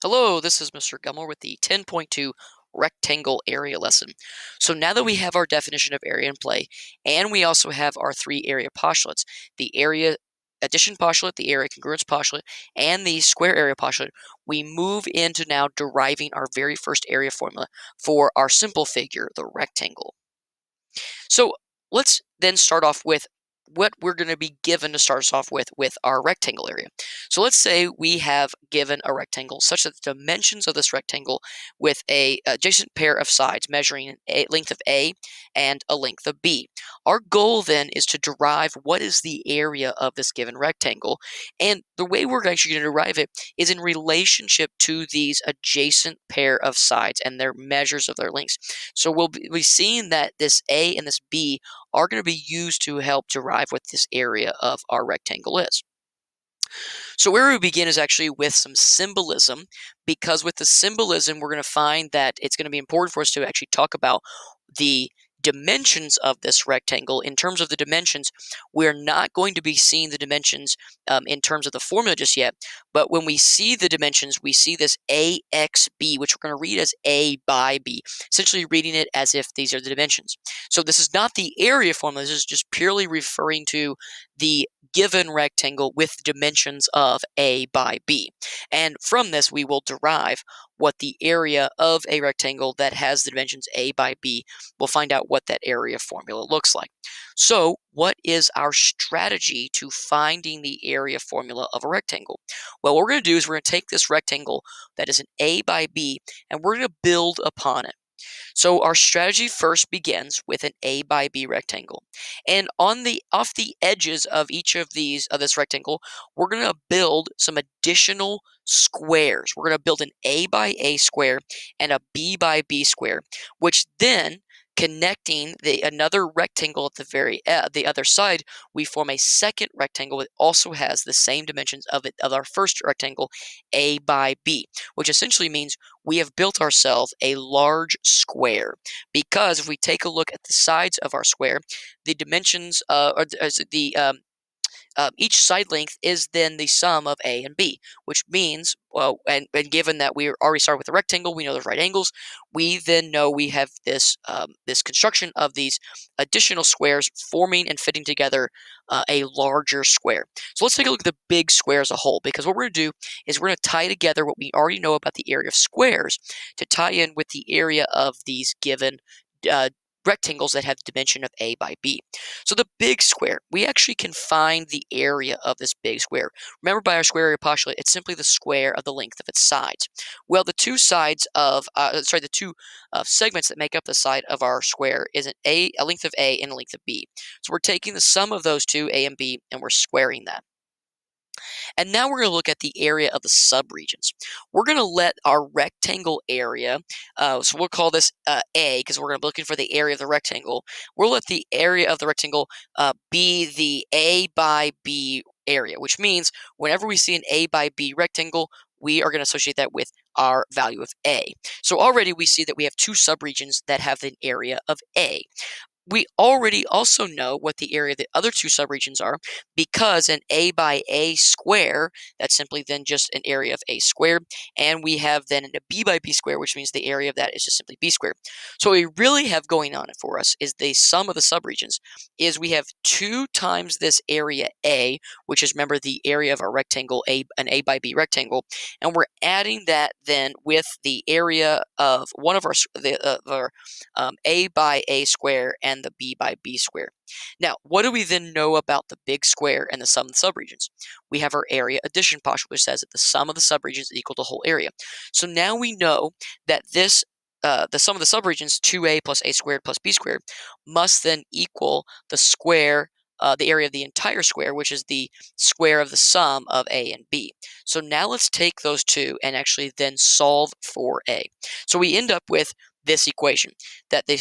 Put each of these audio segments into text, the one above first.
Hello, this is Mr. Gummel with the 10.2 rectangle area lesson. So now that we have our definition of area in play, and we also have our three area postulates, the area addition postulate, the area congruence postulate, and the square area postulate, we move into now deriving our very first area formula for our simple figure, the rectangle. So let's then start off with what we're going to be given to start us off with our rectangle area. So let's say we have given a rectangle such that the dimensions of this rectangle with a adjacent pair of sides measuring a length of A and a length of B. Our goal then is to derive what is the area of this given rectangle, and the way we're actually going to derive it is in relationship to these adjacent pair of sides and their measures of their lengths. So we'll be seeing that this A and this B are going to be used to help derive what this area of our rectangle is. So where we begin is actually with some symbolism, because with the symbolism, we're going to find that it's going to be important for us to actually talk about the dimensions of this rectangle. In terms of the dimensions, we're not going to be seeing the dimensions in terms of the formula just yet, but when we see the dimensions, we see this AXB, which we're going to read as A by B, essentially reading it as if these are the dimensions. So this is not the area formula, this is just purely referring to the given rectangle with dimensions of A by B. And from this, we will derive what the area of a rectangle that has the dimensions A by B. We'll find out what that area formula looks like. So what is our strategy to finding the area formula of a rectangle? Well, what we're going to do is we're going to take this rectangle that is an A by B, and we're going to build upon it. So our strategy first begins with an A by B rectangle. And off the edges of each of these of this rectangle, we're going to build some additional squares. We're going to build an A by A square and a B by B square, which then connecting another rectangle at the other side, we form a second rectangle that also has the same dimensions of our first rectangle, A by B, which essentially means we have built ourselves a large square. Because if we take a look at the sides of our square, the dimensions each side length is then the sum of A and B, which means, well, and given that we already started with a rectangle, we know there's right angles, we then know we have this construction of these additional squares forming and fitting together a larger square. So let's take a look at the big square as a whole, because what we're going to do is we're going to tie together what we already know about the area of squares to tie in with the area of these given rectangles that have the dimension of A by B. So the big square, we actually can find the area of this big square. Remember, by our square area postulate, it's simply the square of the length of its sides. Well, the two sides of, the two segments that make up the side of our square is a length of A and a length of B. So we're taking the sum of those two, A and B, and we're squaring that. And now we're going to look at the area of the subregions. We're going to let our rectangle area, so we'll call this A, because we're going to be looking for the area of the rectangle. We'll let the area of the rectangle be the A by B area, which means whenever we see an A by B rectangle, we are going to associate that with our value of A. So already we see that we have two subregions that have an area of A. We already also know what the area of the other two subregions are, because an A by A square, that's simply then just an area of A squared, and we have then a B by B square, which means the area of that is just simply B squared. So what we really have going on for us is the sum of the subregions, is we have 2 times this area A, which is, remember, the area of our rectangle, an A by B rectangle, and we're adding that then with the area of one of our A by A square and the B by B square. Now, what do we then know about the big square and the sum of the subregions? We have our area addition postulate, which says that the sum of the subregions is equal to the whole area. So now we know that this the sum of the subregions, 2A plus A squared plus B squared, must then equal the square, the area of the entire square, which is the square of the sum of A and B. So now let's take those two and actually then solve for A. So we end up with this equation, that the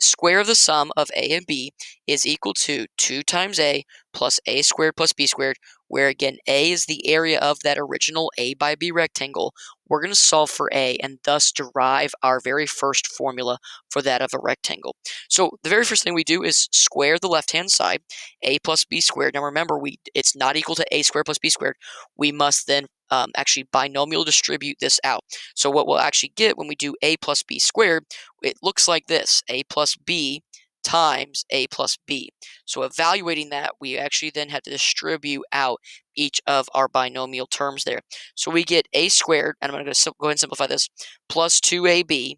square of the sum of A and B is equal to 2 times A plus A squared plus B squared, where again A is the area of that original A by B rectangle. We're going to solve for A and thus derive our very first formula for that of a rectangle. So the very first thing we do is square the left-hand side, A plus B squared. Now remember, it's not equal to A squared plus B squared. We must then actually binomial distribute this out. So what we'll actually get when we do a plus b squared, it looks like this: a plus b times a plus b. So evaluating that, we actually then have to distribute out each of our binomial terms there. So we get a squared, and I'm going to go ahead and simplify this, plus 2ab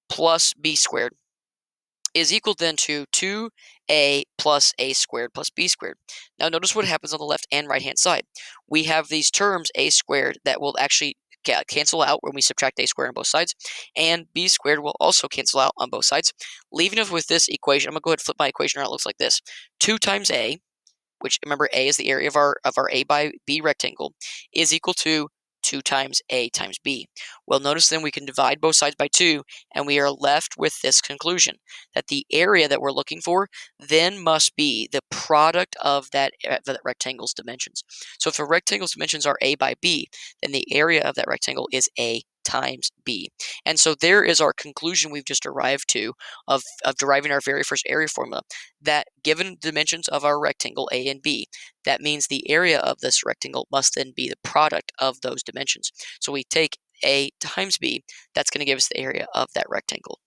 plus b squared is equal then to 2a plus a squared plus b squared. Now notice what happens on the left and right hand side. We have these terms a squared that will actually cancel out when we subtract a squared on both sides, and b squared will also cancel out on both sides, leaving us with this equation. I'm going to go ahead and flip my equation around. It looks like this: 2 times a, which remember a is the area of our a by b rectangle, is equal to 2 times a times b. Well, notice then we can divide both sides by 2, and we are left with this conclusion, that the area that we're looking for then must be the product of that rectangle's dimensions. So if a rectangle's dimensions are a by b, then the area of that rectangle is a times b. And so there is our conclusion we've just arrived to of deriving our very first area formula, that given the dimensions of our rectangle a and b, that means the area of this rectangle must then be the product of those dimensions. So we take a times b, that's going to give us the area of that rectangle.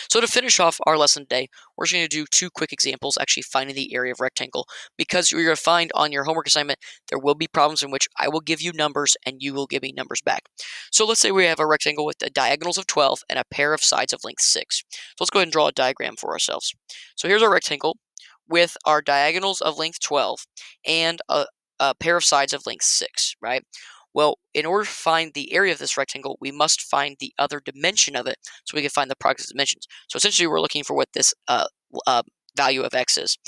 So to finish off our lesson today, we're just going to do 2 quick examples actually finding the area of rectangle, because you're going to find on your homework assignment there will be problems in which I will give you numbers and you will give me numbers back. So let's say we have a rectangle with the diagonals of 12 and a pair of sides of length 6. So let's go ahead and draw a diagram for ourselves. So here's our rectangle with our diagonals of length 12 and a pair of sides of length 6, right? Well, in order to find the area of this rectangle, we must find the other dimension of it so we can find the product of dimensions. So essentially, we're looking for what this value of x is.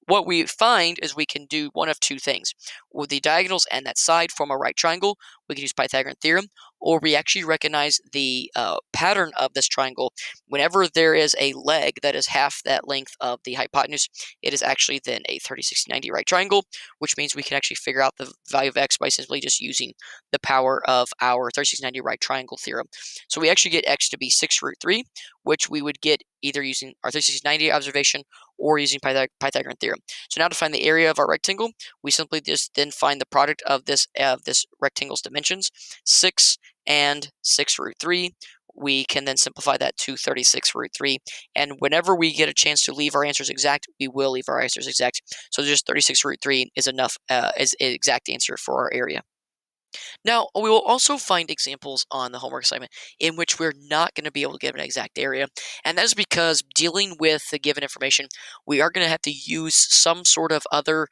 What we find is we can do one of 2 things. With the diagonals and that side form a right triangle, we can use Pythagorean theorem, or we actually recognize the pattern of this triangle. Whenever there is a leg that is half that length of the hypotenuse, it is actually then a 30, 60, 90 right triangle, which means we can actually figure out the value of x by simply just using the power of our 30, 60, 90 right triangle theorem. So we actually get x to be 6 root 3, which we would get either using our 30, 60, 90 observation or using Pythagorean theorem. So now to find the area of our rectangle, we simply just then find the product of this rectangle's dimensions, 6 and 6 root 3. We can then simplify that to 36 root 3. And whenever we get a chance to leave our answers exact, we will leave our answers exact. So just 36 root 3 is enough as an exact answer for our area. Now, we will also find examples on the homework assignment in which we're not going to be able to give an exact area, and that is because dealing with the given information, we are going to have to use some sort of other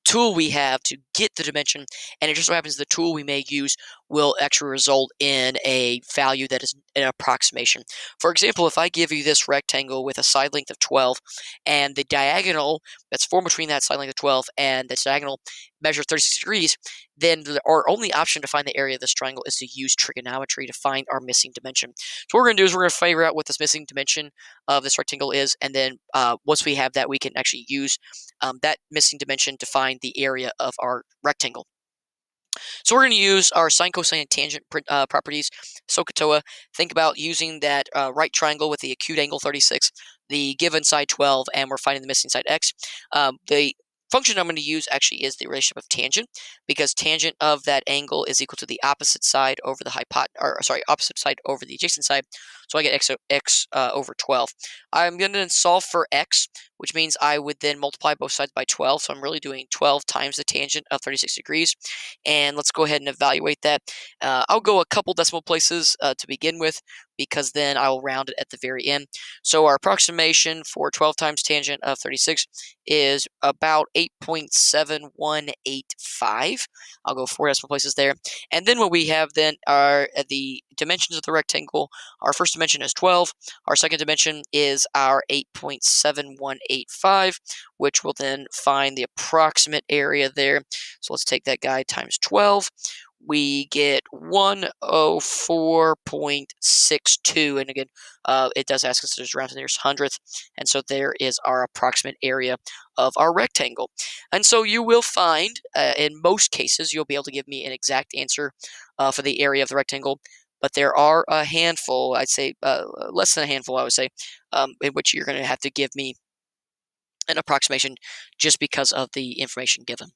tool we have to get the dimension, and it just so happens the tool we may use will actually result in a value that is an approximation. For example, if I give you this rectangle with a side length of 12 and the diagonal that's formed between that side length of 12 and this diagonal measures 36 degrees, then our only option to find the area of this triangle is to use trigonometry to find our missing dimension. So what we're going to do is we're going to figure out what this missing dimension of this rectangle is, and then once we have that, we can actually use that missing dimension to find the area of our rectangle. So we're going to use our sine, cosine, and tangent properties. SOHCAHTOA, think about using that right triangle with the acute angle 36, the given side 12, and we're finding the missing side x. The function I'm going to use actually is the relationship of tangent, because tangent of that angle is equal to the opposite side over the opposite side over the adjacent side. So I get x over 12. I'm going to solve for x, which means I would then multiply both sides by 12. So I'm really doing 12 times the tangent of 36 degrees. And let's go ahead and evaluate that. I'll go a couple decimal places to begin with, because then I will round it at the very end. So our approximation for 12 times tangent of 36 is about 8.7185. I'll go 4 decimal places there. And then what we have then are the dimensions of the rectangle. Our first dimension is 12. Our second dimension is our 8.7185, which will then find the approximate area there. So let's take that guy times 12. We get 104.62, and again, it does ask us to just round to the nearest hundredth, and so there is our approximate area of our rectangle. And so you will find, in most cases, you'll be able to give me an exact answer for the area of the rectangle, but there are a handful, I'd say less than a handful, I would say, in which you're going to have to give me an approximation just because of the information given.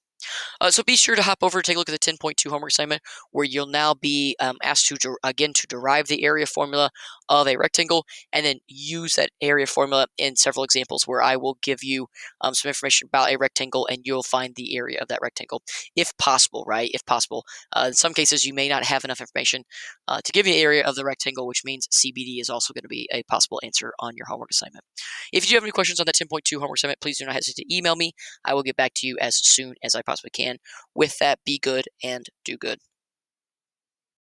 So be sure to hop over and take a look at the 10.2 homework assignment, where you'll now be asked to, again, to derive the area formula of a rectangle, and then use that area formula in several examples where I will give you some information about a rectangle, and you'll find the area of that rectangle, if possible, right? If possible. In some cases, you may not have enough information to give you the area of the rectangle, which means CBD is also going to be a possible answer on your homework assignment. If you do have any questions on that 10.2 homework assignment, please do not hesitate to email me. I will get back to you as soon as I possibly can. With that, be good and do good.